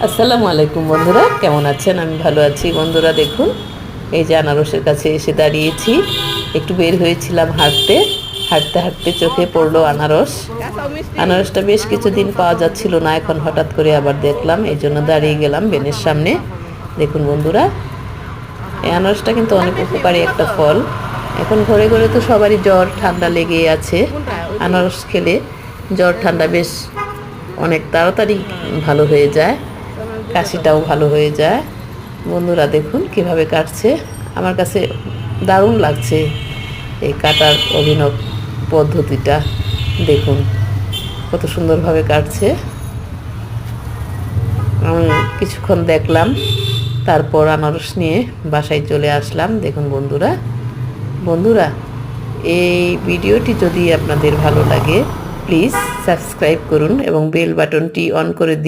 আসসালামু আলাইকুম বন্ধুরা, কেমন আছেন? আমি ভালো আছি বন্ধুরা। দেখুন, এই যে আনারসের কাছে এসে দাঁড়িয়েছি। একটু বের হয়েছিলাম হাঁটতে হাঁটতে হাঁটতে চোখে পড়লো আনারস। আনারসটা বেশ কিছুদিন পাওয়া যাচ্ছিল না, এখন হঠাৎ করে আবার দেখলাম, এই জন্য দাঁড়িয়ে গেলাম বেনের সামনে। দেখুন বন্ধুরা, এই আনারসটা কিন্তু অনেক উপকারী একটা ফল। এখন ঘরে ঘরে তো সবারই জ্বর ঠান্ডা লেগেই আছে। আনারস খেলে জ্বর ঠান্ডা বেশ অনেক তাড়াতাড়ি ভালো হয়ে যায়, কাশিটাও ভালো হয়ে যায়। বন্ধুরা দেখুন কিভাবে কাটছে, আমার কাছে দারুণ লাগছে এই কাটার অভিনব পদ্ধতিটা। দেখুন কত সুন্দরভাবে কাটছে। আমি কিছুক্ষণ দেখলাম, তারপর আনারস নিয়ে বাসায় চলে আসলাম। দেখুন বন্ধুরা, বন্ধুরা এই ভিডিওটি যদি আপনাদের ভালো লাগে প্লিজ সাবস্ক্রাইব করুন এবং বেল বাটনটি অন করে দিন।